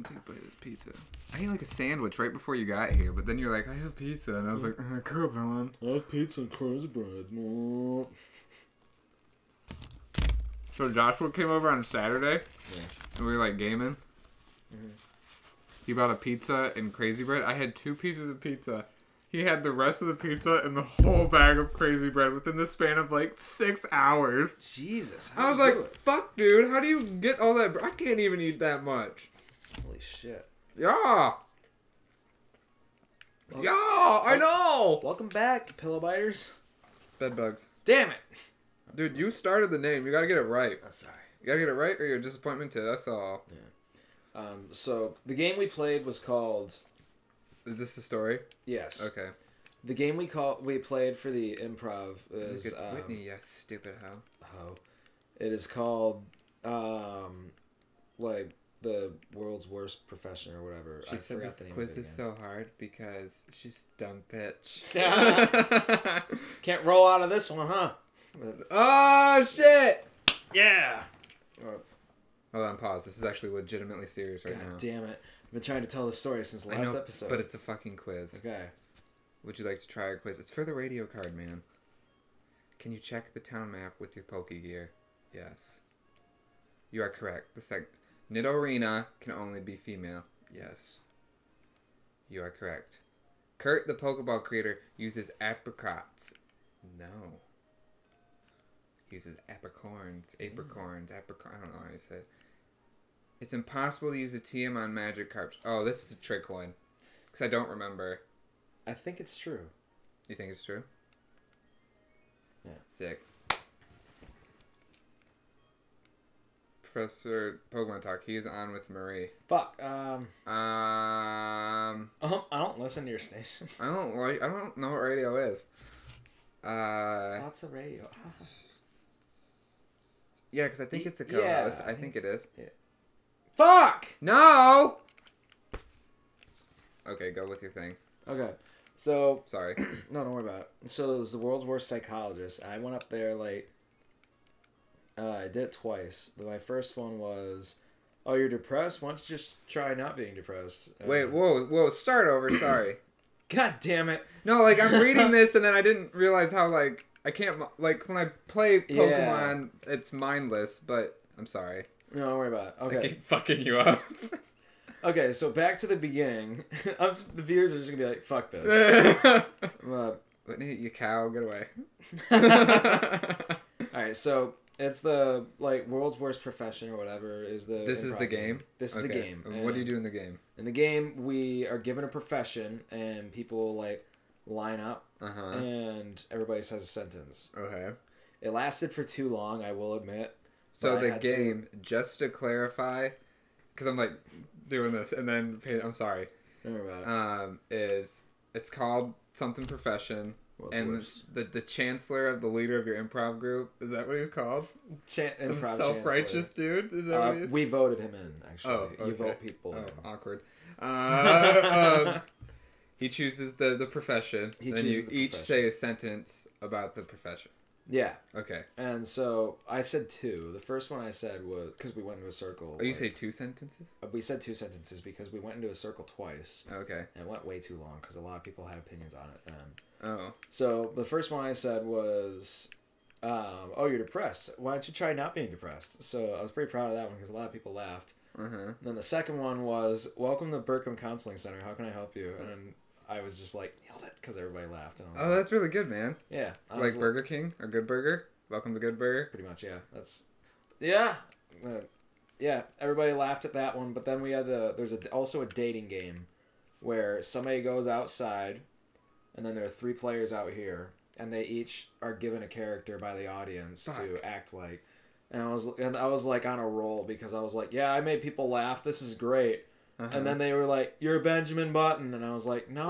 take a bite of this pizza. I ate like a sandwich right before you got here, but then you're like, I have pizza, and I was like, cool, man. I have pizza and crazy bread. No. So Joshua came over on Saturday, and we were like gaming. He bought a pizza and crazy bread. I had 2 pieces of pizza. He had the rest of the pizza and the whole bag of crazy bread within the span of like 6 hours. Jesus. I was like, fuck, dude, how do you get all that bread? I can't even eat that much. Holy shit. Yeah. Yeah, I know. Welcome back, pillow biters. Bedbugs. Damn it. Dude, you started the name. You gotta get it right. I'm sorry. You gotta get it right or you're disappointed. That's all. Yeah. So the game we played was called... Is this the story? Yes. Okay. The game we played for the improv is... It's Whitney, you stupid hoe. Oh. It is called, like, the world's worst profession or whatever. She said this quiz is so hard because she's dumb bitch. Can't roll out of this one, huh? Oh, shit! Yeah! Hold on, pause. This is actually legitimately serious right now. God damn it. I've been trying to tell the story since the last episode. But it's a fucking quiz. Okay. Would you like to try a quiz? It's for the radio card, man. Can you check the town map with your Poke gear? Yes. You are correct. The Nidorina can only be female. Yes. You are correct. Kurt, the Pokeball creator, uses apricots. No. He uses apricorns. I don't know how you say it. It's impossible to use a TM on Magikarp. Oh, this is a trick one. Because I don't remember. I think it's true. You think it's true? Yeah. Sick. Professor Pokemon Talk. He is on with Marie. Fuck. I I don't listen to your station. I don't know what radio is. Lots of radio. Yeah, because I think it's a co-host. Yeah, I think it is. Yeah. Fuck! No! Okay, go with your thing. Okay. So... Sorry. No, don't worry about it. So it was the world's worst psychologist. I went up there, like... I did it twice. My first one was... Oh, you're depressed? Why don't you just try not being depressed? Wait, whoa, start over, sorry. God damn it. No, like, I'm reading this and then I didn't realize how, like... I can't... Like, when I play Pokemon, it's mindless, but... I'm sorry. No, don't worry about it. Okay. I keep fucking you up. Okay, so back to the beginning. The viewers are just gonna be like, fuck this. Whitney, you cow, get away. Alright, so it's the like world's worst profession or whatever is the This is the game? This is the game. What do you do in the game? In the game we are given a profession and people like line up and everybody says a sentence. Okay. It lasted for too long, I will admit. So the game, just to clarify, because I'm like doing this, and then I'm sorry. Don't worry about it. It's called something profession, and the chancellor of the leader of your improv group, is that what he's called? Some self-righteous dude. Is that what he is? We voted him in. Actually, oh, okay. You vote people. Oh, awkward. He chooses the profession. Then you each say a sentence about the profession. Yeah. Okay. And so I said 2. The first one I said was because we went into a circle. Oh, you say 2 sentences? We said 2 sentences because we went into a circle twice. Okay. And it went way too long because a lot of people had opinions on it. Oh. So the first one I said was, "Oh, you're depressed. Why don't you try not being depressed?" So I was pretty proud of that one because a lot of people laughed. And then the second one was, "Welcome to Burkham Counseling Center. How can I help you?" And then I was just like, nailed it, because everybody laughed. And I was like, that's really good, man. Yeah. Like Burger King or Good Burger? Welcome to Good Burger? Pretty much, yeah. Yeah. Yeah, everybody laughed at that one, but then we had there's also a dating game where somebody goes outside, and then there are 3 players out here, and they each are given a character by the audience to act like. And I was like on a roll because I was like, yeah, I made people laugh. This is great. And then they were like, "You're Benjamin Button," and I was like, "No."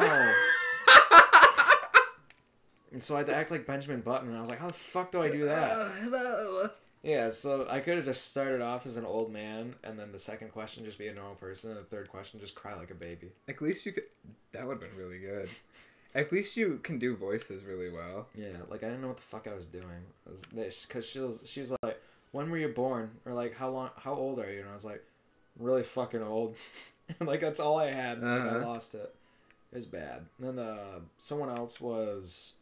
And so I had to act like Benjamin Button, and I was like, "How the fuck do I do that?" Hello. Yeah, so I could have just started off as an old man, and then the second question just be a normal person, and the third question just cry like a baby. At least you could... That would have been really good. At least you can do voices really well. Yeah, like I didn't know what the fuck I was doing. Because she was like, "When were you born?" Or like, how old are you?" And I was like, really fucking old. Like, that's all I had. Like, I Uh-huh. lost it. It was bad. And then someone else was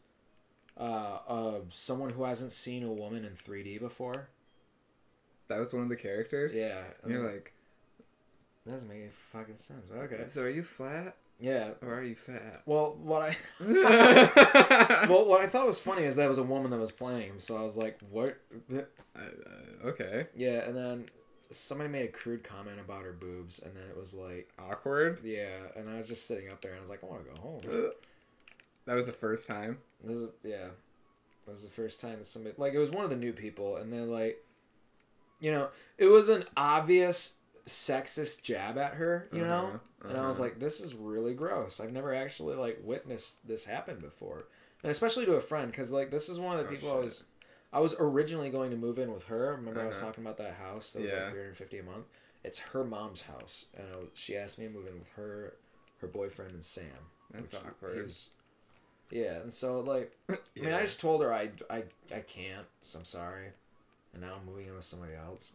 someone who hasn't seen a woman in 3D before. That was one of the characters? Yeah. And you're like, that doesn't make any fucking sense. But okay. so are you flat? Yeah. Or are you fat? Well, what I thought was funny is that was a woman that was playing him, so I was like, what? Okay. Yeah, and then somebody made a crude comment about her boobs, and then it was like, Awkward? yeah, and I was just sitting up there, and I was like, I want to go home. That was the first time? That was the first time that somebody, like, it was one of the new people, and then, like, you know, it was an obvious sexist jab at her, you know? And I was like, this is really gross. I've never actually, like, witnessed this happen before. And especially to a friend, because, like, this is one of the people I was originally going to move in with her. Remember I was talking about that house that was like $350 a month? It's her mom's house. And she asked me to move in with her boyfriend, and Sam. That's awkward. Yeah, and so, like, I mean, I just told her I can't, so I'm sorry. And now I'm moving in with somebody else.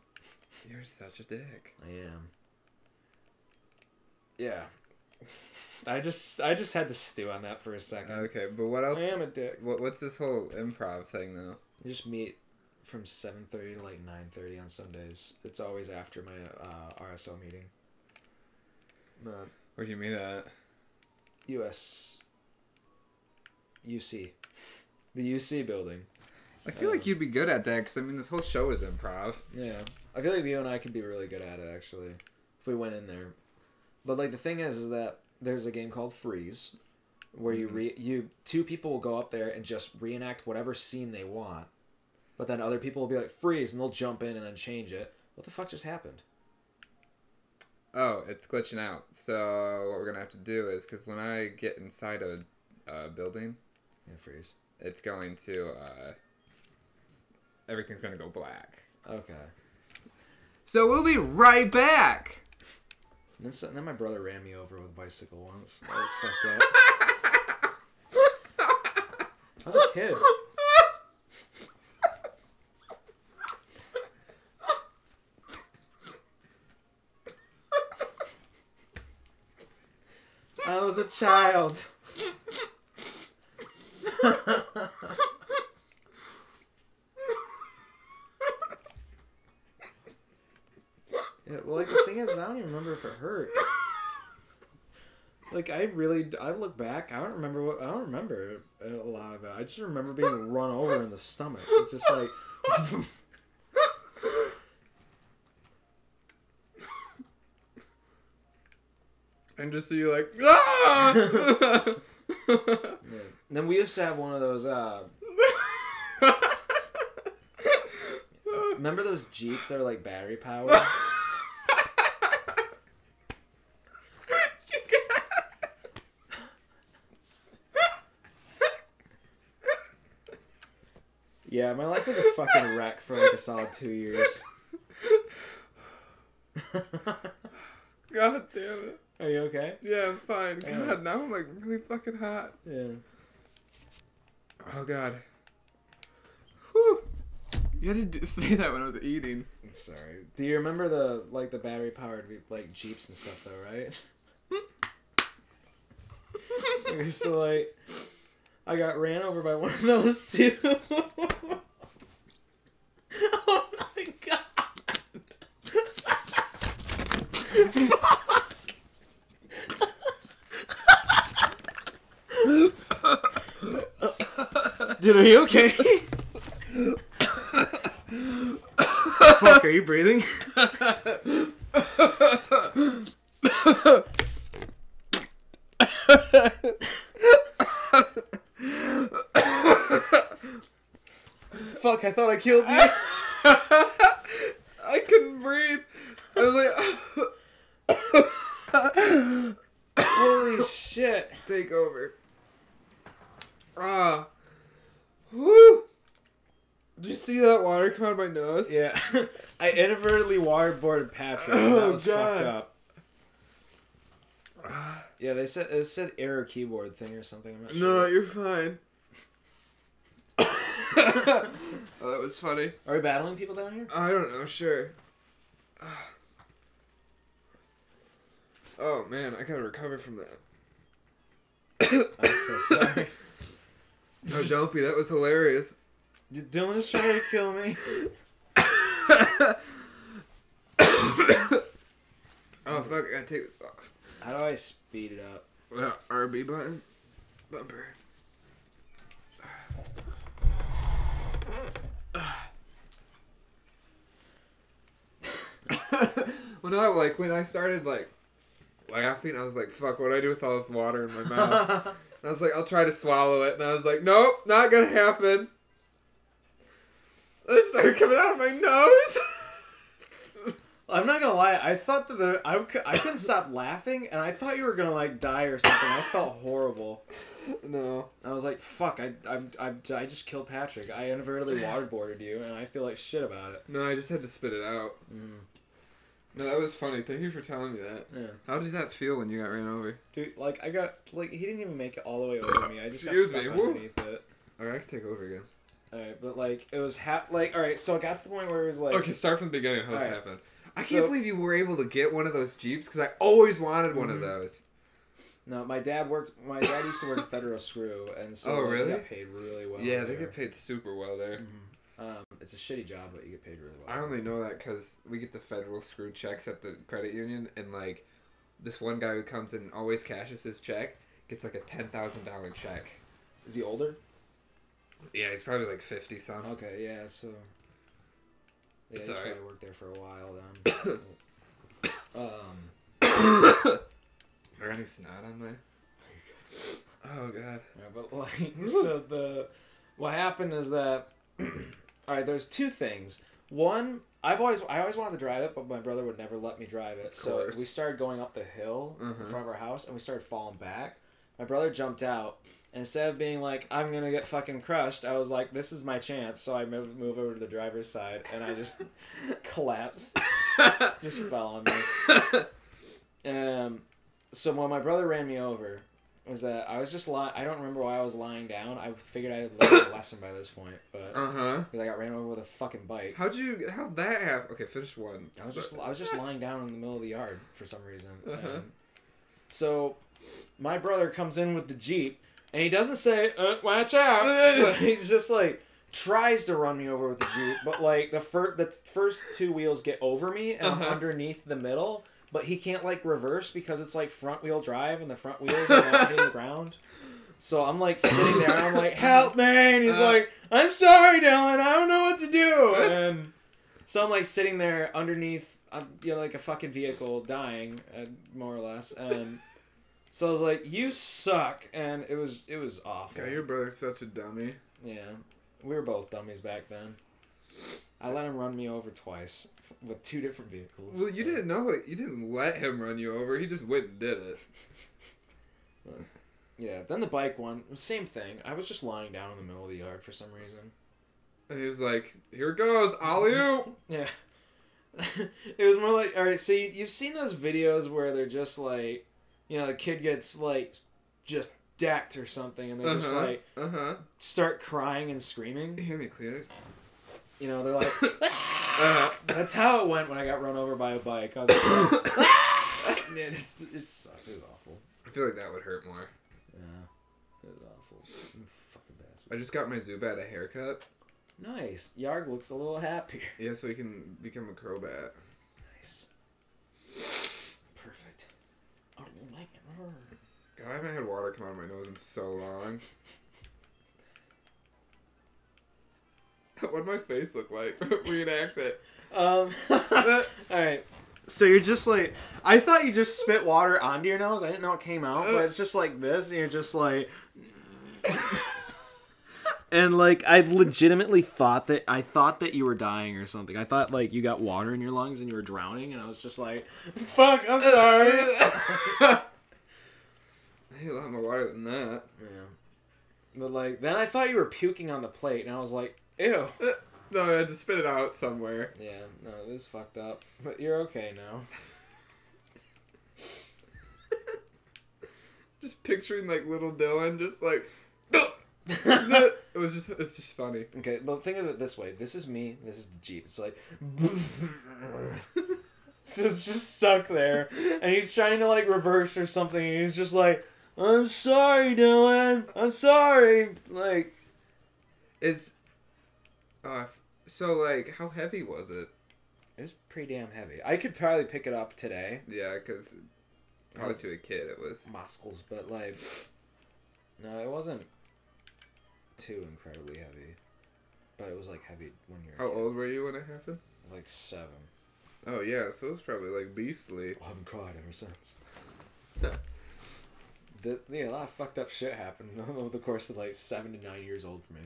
You're such a dick. I am. Yeah. I just had to stew on that for a second. Okay, but what else? I am a dick. What's this whole improv thing, though? You just meet from 7:30 to, like, 9:30 on Sundays. It's always after my RSO meeting. Where do you meet at? UC. The UC building. I feel like you'd be good at that, because, I mean, this whole show is improv. Yeah. I feel like you and I could be really good at it, actually, if we went in there. But, like, the thing is that there's a game called Freeze, where you two people will go up there and just reenact whatever scene they want. But then other people will be like, freeze, and they'll jump in and then change it. What the fuck just happened? Oh, it's glitching out. So what we're going to have to do is, because when I get inside a building... Yeah, freeze. It's going to... everything's going to go black. Okay. So we'll be right back! And then my brother ran me over with a bicycle once. That was fucked up. I was a kid. I was a child. Yeah, well, like, the thing is, I don't even remember if it hurt. Like, I look back, I don't remember a lot of it. I just remember being run over in the stomach. It's just like... And just so you're like, ah! Yeah. Then we used to have one of those, remember those Jeeps that are, like, battery powered? Yeah, my life was a fucking wreck for, like, a solid 2 years. God damn it. Are you okay? Yeah, I'm fine. God, now I'm, like, really fucking hot. Yeah. Oh, God. Whew. You had to say that when I was eating. I'm sorry. Do you remember the battery powered, like, Jeeps and stuff, though, right? Okay, so, like, I got ran over by one of those too. Oh my god! Fuck! Dude, are you okay? Fuck, are you breathing? Fuck, I thought I killed you. I couldn't breathe. I was like... Holy shit. Take over. Ah. Woo. Did you see that water come out of my nose? Yeah. I inadvertently waterboarded Patrick. And that was fucked up. Yeah, it said error keyboard thing or something. I'm not sure. No, you're fine. Oh, that was funny. Are we battling people down here? I don't know, sure. Oh man, I gotta recover from that. I'm so sorry. No, don't be. That was hilarious. Dylan's trying to kill me. Oh fuck! I gotta take this off. How do I speed it up? RB button. Bumper. Well, no, like when I started like laughing, I was like, "Fuck! What do I do with all this water in my mouth?" And I was like, "I'll try to swallow it," and I was like, "Nope, not gonna happen." And it started coming out of my nose. I'm not gonna lie. I thought that I couldn't stop laughing, and I thought you were gonna like die or something. I felt horrible. No. I was like, "Fuck! I just killed Patrick. I inadvertently waterboarded you, and I feel like shit about it." No, I just had to spit it out. Mm. No, that was funny. Thank you for telling me that. Yeah. How did that feel when you got ran over? Dude, like I got like he didn't even make it all the way over me. I just Excuse got me, stuck woo. underneath it. Alright, I can take over again. Alright, but like it was like alright, so it got to the point where it was like Okay, start from the beginning. How this Alright. happened. I So- can't believe you were able to get one of those Jeeps because I always wanted one of those. No, my dad used to work at Federal Screw, and so Oh, really? he got paid really well. Yeah, they there. get paid super well there. It's a shitty job, but you get paid really well. I only know that because we get the Federal Screw checks at the credit union, and like this one guy who comes in and always cashes his check gets like a $10,000 check. Is he older? Yeah, he's probably like 50 something. Okay, yeah, so yeah, It's he's alright. probably worked there for a while then. I got any snot on my. Oh god. Yeah, but like, so what happened is that, all right, there's two things. One, I always wanted to drive it, but my brother would never let me drive it. So course. we started going up the hill in front of our house, and we started falling back. My brother jumped out, and instead of being like, I'm gonna get fucking crushed, I was like, this is my chance. So I move over to the driver's side, and I just collapsed, just fell on me. So when my brother ran me over, was that I was just I don't remember why I was lying down. I figured I had learned a lesson by this point, but because I got ran over with a fucking bike. How'd that happen? Okay, finish one. I was just lying down in the middle of the yard for some reason. So my brother comes in with the Jeep, and he doesn't say, "Watch out!" So he's just like tries to run me over with the Jeep, but like the first two wheels get over me, and I'm underneath the middle. But he can't, like, reverse because it's, like, front-wheel drive and the front wheels are not hitting the ground. So I'm, like, sitting there and I'm like, help me! And he's like, I'm sorry, Dylan, I don't know what to do! And so I'm, like, sitting there underneath, like, a fucking vehicle dying, more or less. And so I was like, you suck! And it was awful. God, your brother's such a dummy. Yeah. We were both dummies back then. I let him run me over twice with two different vehicles. Well, you didn't know it. You didn't let him run you over. He just went and did it. Yeah, then the bike one, same thing. I was just lying down in the middle of the yard for some reason. And he was like, here it goes, alley-oop. Yeah. It was more like, alright, so you've seen those videos where they're just like, you know, the kid gets like, just decked or something, and they're just like, start crying and screaming. Hear me clear. You know, they're like, that's how it went when I got run over by a bike. I was just like, man, it sucked. It was awful. I feel like that would hurt more. Yeah, it was awful. You fucking bastard. I just got my Zubat a haircut. Nice. Yarg looks a little happier. Yeah, so he can become a Crobat. Nice. Perfect. Oh, like it. God, I haven't had water come out of my nose in so long. What'd my face look like? Reenact it. Alright. So you're just like, I thought you just spit water onto your nose. I didn't know it came out, but it's just like this, and you're just like... And like, I legitimately thought that you were dying or something. I thought like you got water in your lungs and you were drowning, and I was just like, fuck, I'm sorry. I need a lot more water than that. Yeah. But like, then I thought you were puking on the plate, and I was like, ew. No, I had to spit it out somewhere. Yeah, no, this is fucked up. But you're okay now. Just picturing like little Dylan, just like. It's just funny. Okay, but think of it this way. This is me. This is the Jeep. It's like, So it's just stuck there, and he's trying to like reverse or something, and he's just like, "I'm sorry, Dylan. I'm sorry." Like, Is so like how heavy was it? it was pretty damn heavy. I could probably pick it up today. Yeah, because probably to a kid it was. Muscles, but like, no, it wasn't too incredibly heavy, but it was like heavy when you're. How old were you when it happened? Like 7. Oh yeah, so it was probably like beastly. I haven't cried ever since. A lot of fucked up shit happened over the course of like 7 to 9 years old for me.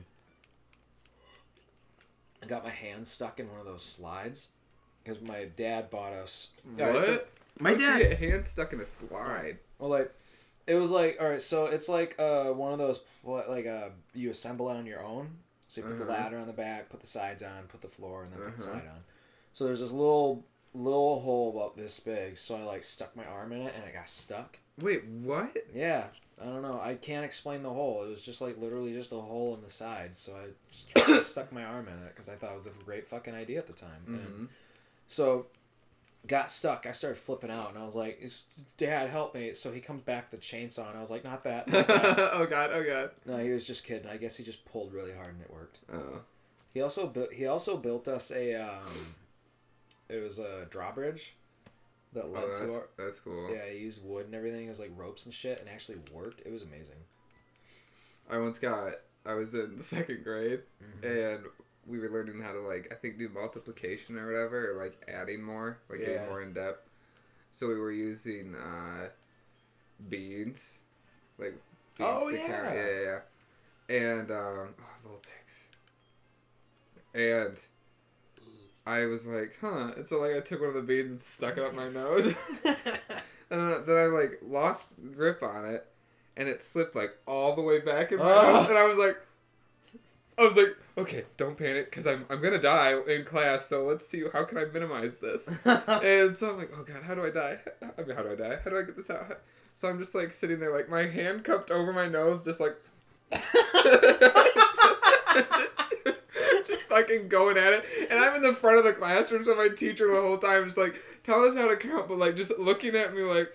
I got my hand stuck in one of those slides because my dad bought us. What? Right, so my How'd dad you get hand stuck in a slide. Well, like, it was like, all right, so it's like one of those like you assemble it on your own. So you put the ladder on the back, put the sides on, put the floor, and then put the slide on. So there's this little hole about this big. So I like stuck my arm in it, and it got stuck. Wait, what? Yeah, I don't know. I can't explain the hole. It was just like literally just a hole in the side. So I just stuck my arm in it because I thought it was a great fucking idea at the time. And so got stuck. I started flipping out, and I was like, "Dad, help me!" So he comes back with the chainsaw, and I was like, "Not that." Not that. Oh god, oh god. No, he was just kidding. I guess he just pulled really hard, and it worked. Oh. He also built us a it was a drawbridge that led to our. That's cool. Yeah, he used wood and everything. It was like ropes and shit, and it actually worked. It was amazing. I was in the 2nd grade, and we were learning how to like I think do multiplication or whatever, or like adding more, like getting more in depth. So we were using beans, like beans to count. Yeah. And little pigs. And I was like, huh. And so like I took one of the beans and stuck it up my nose. And then I like lost grip on it, and it slipped like all the way back in my nose. And I was like, okay, don't panic, because I'm gonna die in class. So let's see, how can I minimize this? And so I'm like, oh god, how do I die? I mean, how do I die? How do I get this out? So I'm just like sitting there, like my hand cupped over my nose, just like, just fucking going at it. And I'm in the front of the classroom, so my teacher the whole time is like, tell us how to count, but like just looking at me like.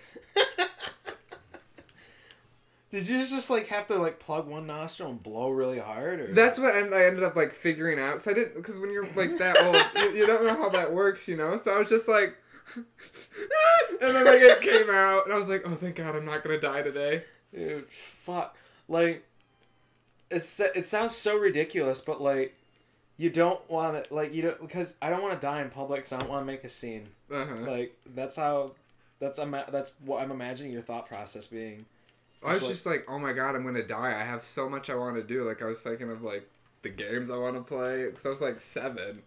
Did you just like have to like plug one nostril and blow really hard? Or? That's what I ended up like figuring out, because when you're like that old, you don't know how that works, you know. So I was just like, and then like it came out, and I was like, oh thank God, I'm not gonna die today. Dude, fuck. Like, it sounds so ridiculous, but like, you don't want to because I don't want to die in public, because I don't want to make a scene. Like that's what I'm imagining your thought process being. I was just like, oh my god, I'm going to die. I have so much I want to do. Like, I was thinking of, like, the games I want to play. Because I was, like, 7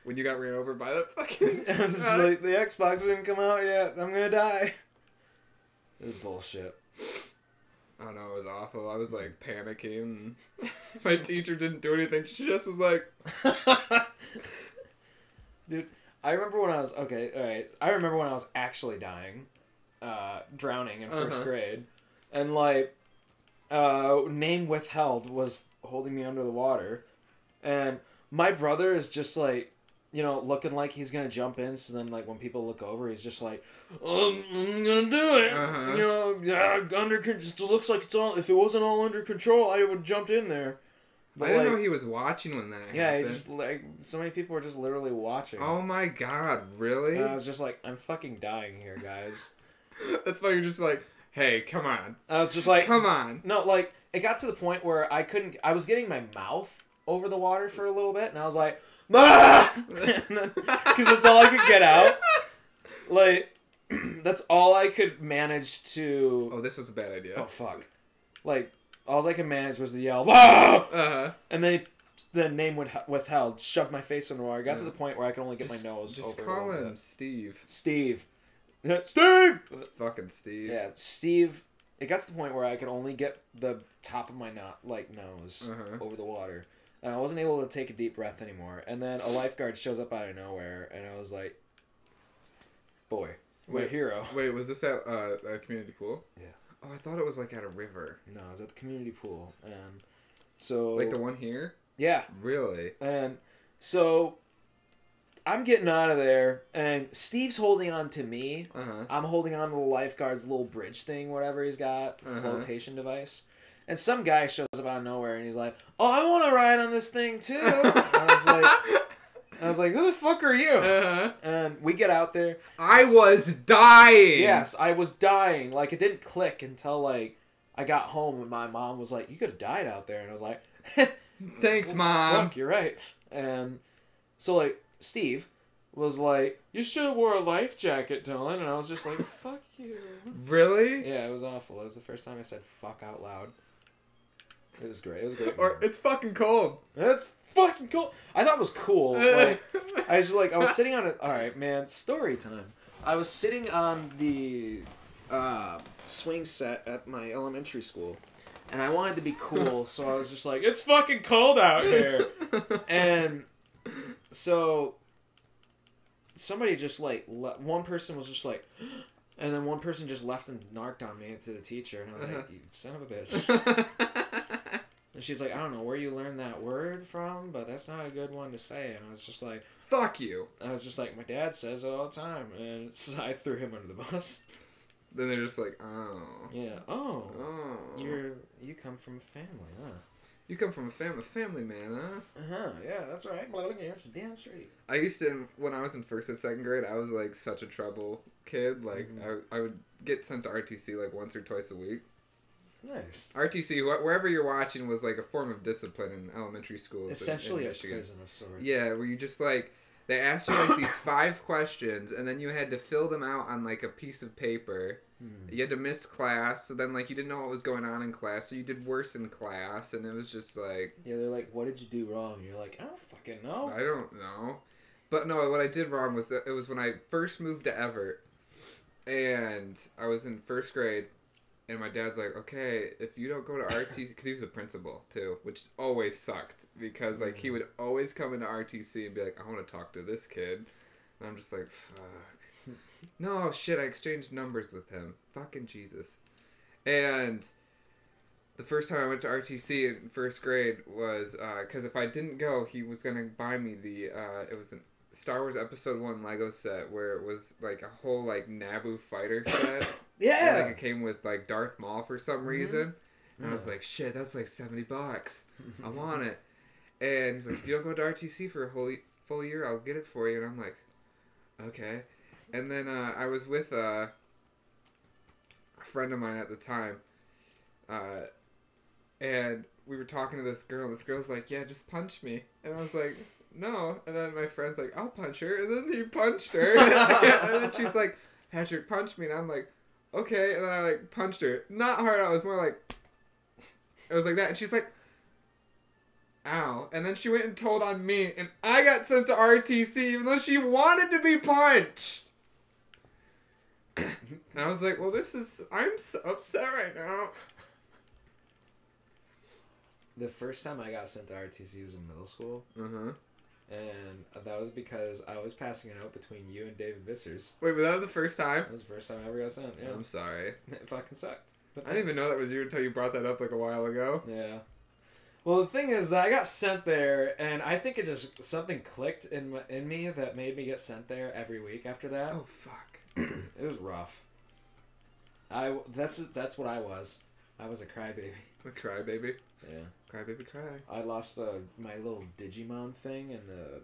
when you got ran over by that fucking... like, the Xbox didn't come out yet. I'm going to die. It was bullshit. I don't know, it was awful. I was, like, panicking. My teacher didn't do anything. She just was like... Dude, I remember when I was... Okay, alright. I remember when I was actually dying. Drowning in 1st grade. And, like, name withheld was holding me under the water. And my brother is just, like, you know, looking like he's going to jump in. So then, like, when people look over, he's just like, I'm going to do it. You know, it looks like it's all... If it wasn't all under control, I would have jumped in there. But I didn't know he was watching when that happened. Yeah, he just, like, so many people were just literally watching. Oh, my God. Really? And I was just like, I'm fucking dying here, guys. That's why you're just like... Hey, come on. I was just like... Come on. No, like, it got to the point where I was getting my mouth over the water for a little bit, and I was like, ah! Because that's all I could get out. Like, that's all I could manage to... Oh, this was a bad idea. Oh, fuck. Like, all I could manage was to yell, ah! And then the name withheld, shoved my face in the water. Got to the point where I could only get my nose over. Just call him Steve. Steve. Steve! Fucking Steve. Yeah, Steve. It got to the point where I could only get the top of my nose over the water. And I wasn't able to take a deep breath anymore. And then a lifeguard shows up out of nowhere, and I was like, boy, my hero. Wait, was this at a community pool? Yeah. Oh, I thought it was like at a river. No, it was at the community pool. And so... Like the one here? Yeah. Really? And so... I'm getting out of there, and Steve's holding on to me. Uh-huh. I'm holding on to the lifeguard's little bridge thing, whatever he's got, flotation device. And some guy shows up out of nowhere, and he's like, "Oh, I want to ride on this thing too." I was like, "Who the fuck are you?" And we get out there. I was dying. Yes, I was dying. Like, it didn't click until like I got home, and my mom was like, "You could have died out there," and I was like, "Thanks, Mom." Fuck, you're right. And so like Steve was like, "You should have wore a life jacket, Dylan," and I was just like, "Fuck you." Really? Yeah, it was awful. It was the first time I said "fuck" out loud. It was great. It was great. Or it's fucking cold. It's fucking cool. I thought it was cool. Like, I was sitting on it. All right, man. Story time. I was sitting on the swing set at my elementary school, and I wanted to be cool, so I was just like, "It's fucking cold out here," and so somebody just like one person was just like. And then one person just left and narked on me to the teacher, and I was like, "You son of a bitch." And she's like, "I don't know where you learned that word from, but that's not a good one to say." And I was just like, "Fuck you." I was just like, "My dad says it all the time." And so I threw him under the bus. Then they're just like, "Oh." Yeah. Oh. You come from a family, huh? You come from a family man, huh? Uh-huh. Yeah, that's right. Damn straight. I used to, when I was in 1st and 2nd grade, I was like such a trouble kid. Like, I would get sent to RTC like once or twice a week. Nice. RTC, wherever you're watching, was like a form of discipline in elementary schools. Essentially in a Michigan. prison of sorts. Yeah, where you just like, they asked you like these 5 questions, and then you had to fill them out on like a piece of paper. You had to miss class, so then like you didn't know what was going on in class, so you did worse in class, and it was just like... Yeah, they're like, "What did you do wrong?" And you're like, "I don't fucking know." I don't know. But no, what I did wrong was that it was when I first moved to Everett, and I was in 1st grade, and my dad's like, "Okay, if you don't go to RTC," because he was a principal too, which always sucked, because like he would always come into RTC and be like, "I want to talk to this kid," and I'm just like, fuck. No, shit, I exchanged numbers with him. Fucking Jesus. And the first time I went to RTC in 1st grade was, because if I didn't go, he was going to buy me it was a Star Wars Episode 1 Lego set, where it was, like, a whole, like, Naboo fighter set. Yeah! And, like, it came with, like, Darth Maul for some reason. And I was like, shit, that's, like, $70. I want it. And he's like, if you don't go to RTC for a full year, I'll get it for you. And I'm like, okay. And then I was with a friend of mine at the time, and we were talking to this girl, and this girl's like, "Yeah, just punch me." And I was like, "No." And then my friend's like, "I'll punch her." And then he punched her. And then she's like, "Patrick, punch me." And I'm like, "Okay." And then I like punched her. Not hard, I was more like, it was like that. And she's like, "Ow." And then she went and told on me, and I got sent to RTC even though she wanted to be punched. And I was like, well, I'm so upset right now. The first time I got sent to RTC was in middle school. Uh-huh. And that was because I was passing a note between you and David Vissers. Wait, was that the first time? That was the first time I ever got sent, yeah. I'm sorry. It fucking sucked. I didn't even know that was you until you brought that up like a while ago. Yeah. Well, the thing is, I got sent there, and I think it just, something clicked in me that made me get sent there every week after that. Oh, fuck. It was rough. That's what I was. I was a crybaby. A crybaby? Yeah. Crybaby cry. I lost my little Digimon thing in the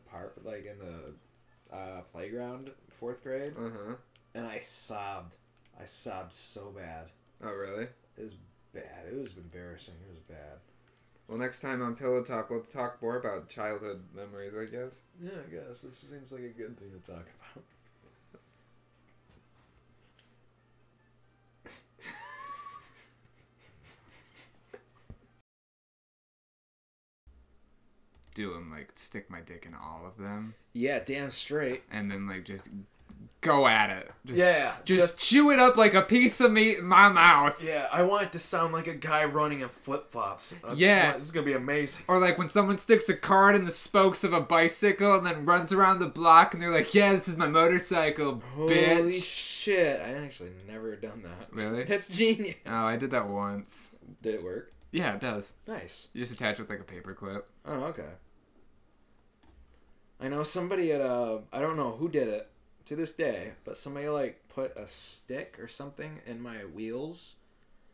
playground, 4th grade. Uh-huh. And I sobbed. I sobbed so bad. Oh, really? It was bad. It was embarrassing. It was bad. Well, next time on Pillow Talk, we'll talk more about childhood memories, I guess. Yeah, I guess. This seems like a good thing to talk about. Do them, like, stick my dick in all of them. Yeah, damn straight. And then, like, just go at it. Just chew it up like a piece of meat in my mouth. Yeah, I want it to sound like a guy running in flip-flops. Yeah. This is going to be amazing. Or, like, when someone sticks a card in the spokes of a bicycle and then runs around the block and they're like, yeah, this is my motorcycle, bitch. Holy shit. I actually never done that. Really? That's genius. Oh, I did that once. Did it work? Yeah, it does. Nice. You just attach it with, like, a paper clip. Oh, okay. I know somebody at I don't know who did it to this day, but somebody like put a stick or something in my wheels.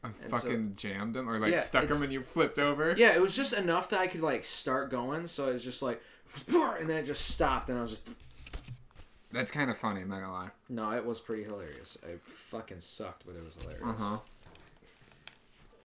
And fucking jammed them, or like stuck them and you flipped over. Yeah, it was just enough that I could like start going, so it was just like, and then it just stopped, and I was just. That's kind of funny, I'm not gonna lie. No, it was pretty hilarious. I fucking sucked, but it was hilarious.